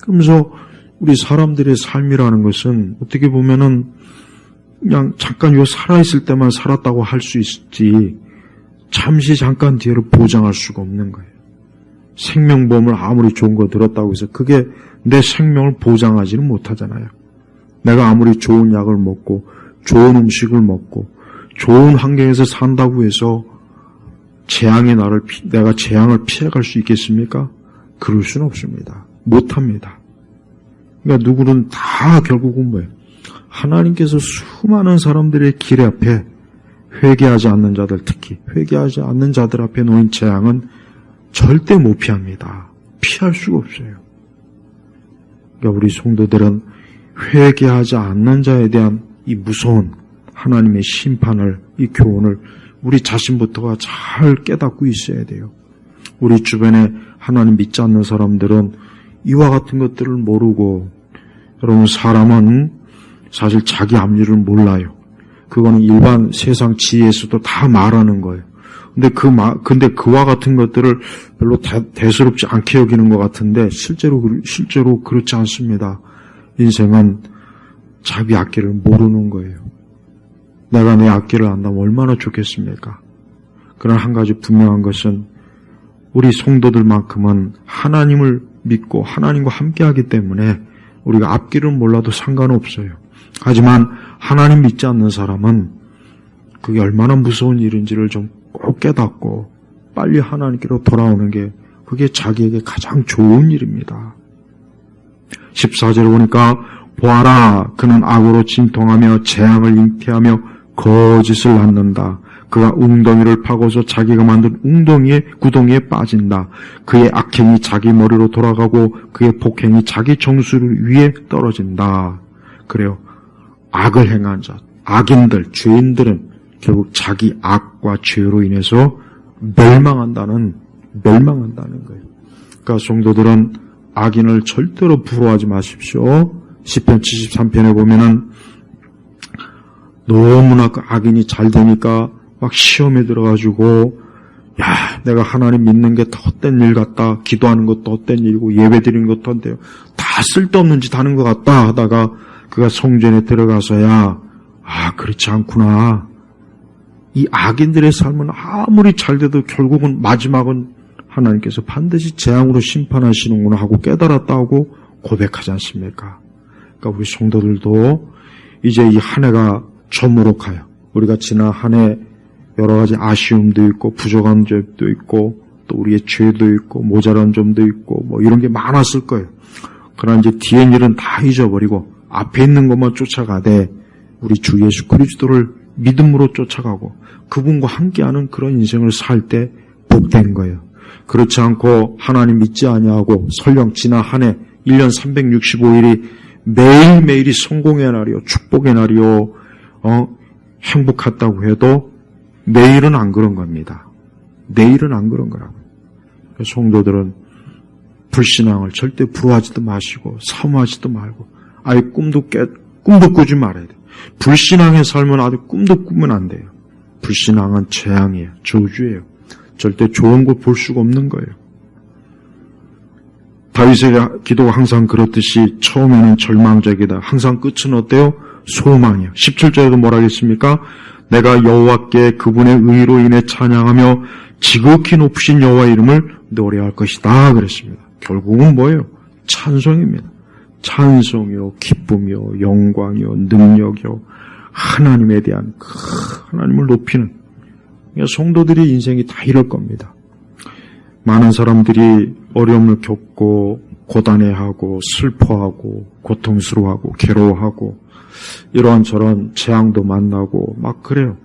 그러면서 우리 사람들의 삶이라는 것은 어떻게 보면은 그냥 잠깐 요 살아있을 때만 살았다고 할 수 있지 잠시 잠깐 뒤를 보장할 수가 없는 거예요. 생명보험을 아무리 좋은 거 들었다고 해서 그게 내 생명을 보장하지는 못하잖아요. 내가 아무리 좋은 약을 먹고 좋은 음식을 먹고 좋은 환경에서 산다고 해서 내가 재앙을 피해갈 수 있겠습니까? 그럴 수는 없습니다. 못합니다. 그러니까 누구는 다 결국은 뭐예요? 하나님께서 수많은 사람들의 길 앞에 회개하지 않는 자들, 특히 회개하지 않는 자들 앞에 놓인 재앙은 절대 못 피합니다. 피할 수가 없어요. 그러니까 우리 성도들은 회개하지 않는 자에 대한 이 무서운 하나님의 심판을, 이 교훈을 우리 자신부터가 잘 깨닫고 있어야 돼요. 우리 주변에 하나님 믿지 않는 사람들은 이와 같은 것들을 모르고, 여러분 사람은 사실 자기 앞일을 몰라요. 그거는 일반 세상 지혜에서도 다 말하는 거예요. 근데 그와 같은 것들을 별로 대수롭지 않게 여기는 것 같은데 실제로 그렇지 않습니다. 인생은 자기 앞길을 모르는 거예요. 내가 내 앞길을 안다면 얼마나 좋겠습니까? 그러나 한 가지 분명한 것은 우리 성도들만큼은 하나님을 믿고 하나님과 함께하기 때문에 우리가 앞길을 몰라도 상관없어요. 하지만 하나님 믿지 않는 사람은 그게 얼마나 무서운 일인지를 좀 꼭 깨닫고 빨리 하나님께로 돌아오는 게 그게 자기에게 가장 좋은 일입니다. 14절에 보니까 보아라, 그는 악으로 진통하며 재앙을 잉태하며 거짓을 낳는다. 그가 웅덩이를 파고서 자기가 만든 구덩이에 빠진다. 그의 악행이 자기 머리로 돌아가고 그의 복행이 자기 정수를 위에 떨어진다. 그래요. 악을 행한 자, 악인들, 죄인들은 결국 자기 악과 죄로 인해서 멸망한다는 거예요. 그러니까 성도들은 악인을 절대로 부러워하지 마십시오. 시편 73편에 보면은 너무나 그 악인이 잘 되니까 막 시험에 들어가지고 내가 하나님 믿는 게 다 헛된 일 같다. 기도하는 것도 헛된 일이고 예배 드리는 것도 헛된데요. 다 쓸데없는 짓 하는 것 같다 하다가 그가 성전에 들어가서야 그렇지 않구나. 이 악인들의 삶은 아무리 잘 돼도 결국은 마지막은 하나님께서 반드시 재앙으로 심판하시는구나 하고 깨달았다고 고백하지 않습니까? 그러니까 우리 성도들도 이제 이 한 해가 저물어 가요. 우리가 지난 한 해 여러 가지 아쉬움도 있고 부족한 점도 있고 또 우리의 죄도 있고 모자란 점도 있고 뭐 이런 게 많았을 거예요. 그러나 이제 뒤에 일은 다 잊어버리고 앞에 있는 것만 쫓아가되 우리 주 예수 그리스도를 믿음으로 쫓아가고 그분과 함께하는 그런 인생을 살 때 복된 거예요. 그렇지 않고 하나님 믿지 아니하고 설령 지난 한 해 1년 365일이 매일매일이 성공의 날이요 축복의 날이요 행복했다고 해도 내일은 안 그런 겁니다. 내일은 안 그런 거라고요. 성도들은 불신앙을 절대 부러워하지도 마시고 사모하지도 말고 아예 꿈도 꾸지 말아야 돼요. 불신앙의 삶은 아주 꿈도 꾸면 안 돼요. 불신앙은 재앙이에요. 저주예요. 절대 좋은 거 볼 수가 없는 거예요. 다윗의 기도가 항상 그렇듯이 처음에는 절망적이다. 항상 끝은 어때요? 소망이에요. 17절에도 뭐라 하겠습니까? 내가 여호와께 그분의 의로 인해 찬양하며 지극히 높으신 여호와의 이름을 노래할 것이다 그랬습니다. 결국은 뭐예요? 찬송입니다. 찬송이요, 기쁨이요, 영광이요, 능력이요, 하나님에 대한 하나님을 높이는 성도들의 인생이 다 이럴 겁니다. 많은 사람들이 어려움을 겪고 고단해하고 슬퍼하고 고통스러워하고 괴로워하고 이러한 저런 재앙도 만나고 막 그래요.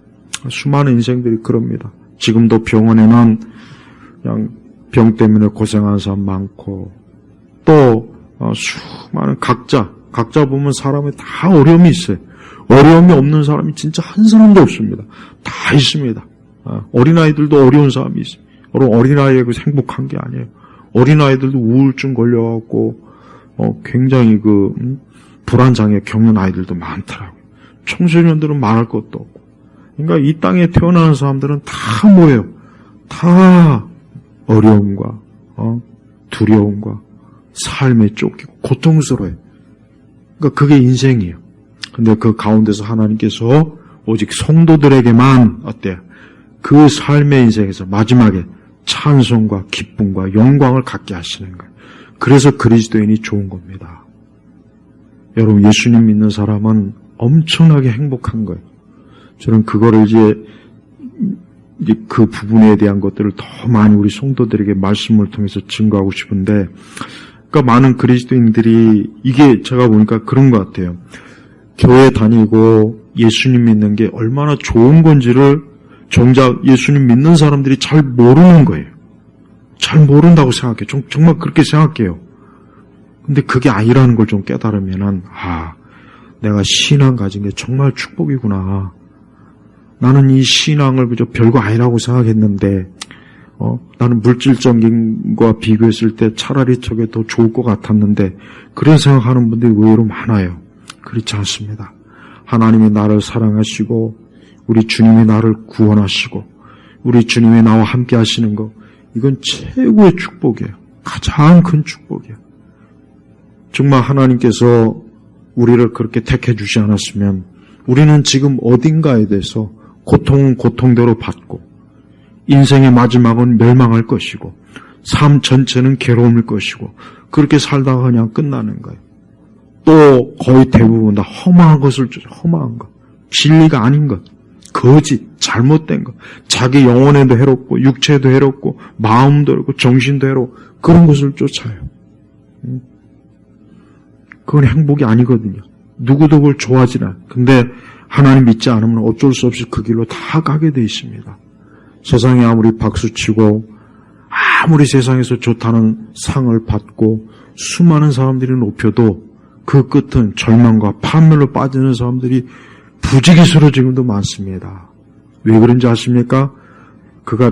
수많은 인생들이 그럽니다. 지금도 병원에는 그냥 병 때문에 고생하는 사람 많고 또 수많은 각자 보면 사람에 다 어려움이 있어요. 어려움이 없는 사람이 진짜 한 사람도 없습니다. 다 있습니다. 어린아이들도 어려운 사람이 있어요. 어린아이가 행복한 게 아니에요. 어린아이들도 우울증 걸려갖고 굉장히 불안장애 겪는 아이들도 많더라고요. 청소년들은 말할 것도 없고. 그러니까 이 땅에 태어나는 사람들은 다 뭐예요? 다 어려움과 두려움과 삶에 쫓기고 고통스러워요. 그러니까 그게 인생이에요. 근데 그 가운데서 하나님께서 오직 성도들에게만 어때요? 그 삶의 인생에서 마지막에 찬송과 기쁨과 영광을 갖게 하시는 거예요. 그래서 그리스도인이 좋은 겁니다. 여러분, 예수님 믿는 사람은 엄청나게 행복한 거예요. 저는 그거를 이제 그 부분에 대한 것들을 더 많이 우리 성도들에게 말씀을 통해서 증거하고 싶은데, 그러니까 많은 그리스도인들이 이게 제가 보니까 그런 것 같아요. 교회 다니고 예수님 믿는 게 얼마나 좋은 건지를 정작 예수님 믿는 사람들이 잘 모르는 거예요. 잘 모른다고 생각해요. 정말 그렇게 생각해요. 근데 그게 아니라는 걸 좀 깨달으면은, 내가 신앙 가진 게 정말 축복이구나. 나는 이 신앙을 그저 별거 아니라고 생각했는데, 나는 물질적인 것과 비교했을 때 차라리 저게 더 좋을 것 같았는데, 그런 생각하는 분들이 의외로 많아요. 그렇지 않습니다. 하나님이 나를 사랑하시고, 우리 주님이 나를 구원하시고, 우리 주님이 나와 함께 하시는 것, 이건 최고의 축복이에요. 가장 큰 축복이에요. 정말 하나님께서 우리를 그렇게 택해 주지 않았으면 우리는 지금 어딘가에 대해서 고통은 고통대로 받고 인생의 마지막은 멸망할 것이고 삶 전체는 괴로움일 것이고 그렇게 살다가 그냥 끝나는 거예요. 또 거의 대부분 다 허망한 것을 허망한 것, 진리가 아닌 것, 거짓, 잘못된 것, 자기 영혼에도 해롭고 육체에도 해롭고 마음도 해롭고 정신도 해롭고 그런 것을 쫓아요. 그건 행복이 아니거든요. 누구도 그걸 좋아하지 않아요. 근데 하나님 믿지 않으면 어쩔 수 없이 그 길로 다 가게 돼 있습니다. 세상에 아무리 박수치고 아무리 세상에서 좋다는 상을 받고 수많은 사람들이 높여도 그 끝은 절망과 파멸로 빠지는 사람들이 부지기수로 지금도 많습니다. 왜 그런지 아십니까? 그가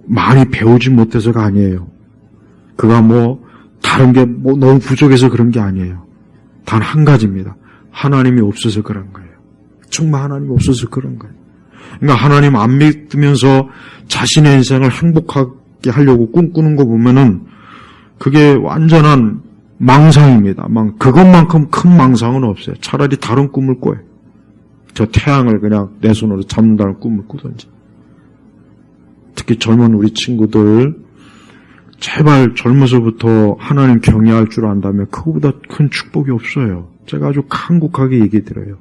많이 배우지 못해서가 아니에요. 그가 다른 게 너무 부족해서 그런 게 아니에요. 단 한 가지입니다. 하나님이 없어서 그런 거예요. 정말 하나님이 없어서 그런 거예요. 그러니까 하나님 안 믿으면서 자신의 인생을 행복하게 하려고 꿈꾸는 거 보면은 그게 완전한 망상입니다. 그것만큼 큰 망상은 없어요. 차라리 다른 꿈을 꿔요. 저 태양을 그냥 내 손으로 잡는다는 꿈을 꾸든지. 특히 젊은 우리 친구들 제발 젊어서부터 하나님 경외할 줄 안다면 그거보다 큰 축복이 없어요. 제가 아주 간곡하게 얘기 드려요.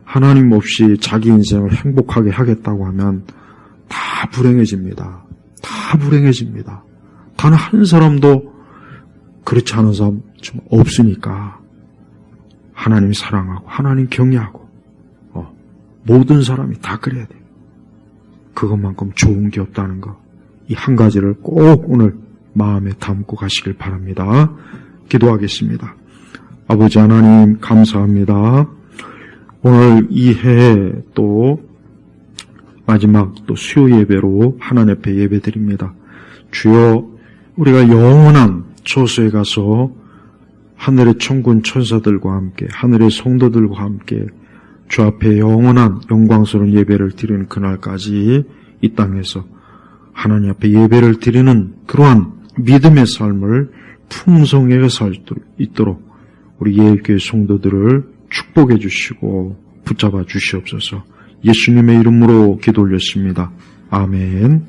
하나님 없이 자기 인생을 행복하게 하겠다고 하면 다 불행해집니다. 다 불행해집니다. 단 한 사람도 그렇지 않은 사람 좀 없으니까 하나님 사랑하고 하나님 경외하고 모든 사람이 다 그래야 돼요. 그것만큼 좋은 게 없다는 거. 이 한 가지를 꼭 오늘 마음에 담고 가시길 바랍니다. 기도하겠습니다. 아버지 하나님 감사합니다. 오늘 이 해에 또 마지막 또 수요 예배로 하나님 앞에 예배드립니다. 주여 우리가 영원한 저수에 가서 하늘의 천군 천사들과 함께 하늘의 성도들과 함께 주 앞에 영원한 영광스러운 예배를 드리는 그날까지 이 땅에서 하나님 앞에 예배를 드리는 그러한 믿음의 삶을 풍성하게 살 수 있도록 우리 예일교회 성도들을 축복해 주시고 붙잡아 주시옵소서. 예수님의 이름으로 기도 올렸습니다. 아멘.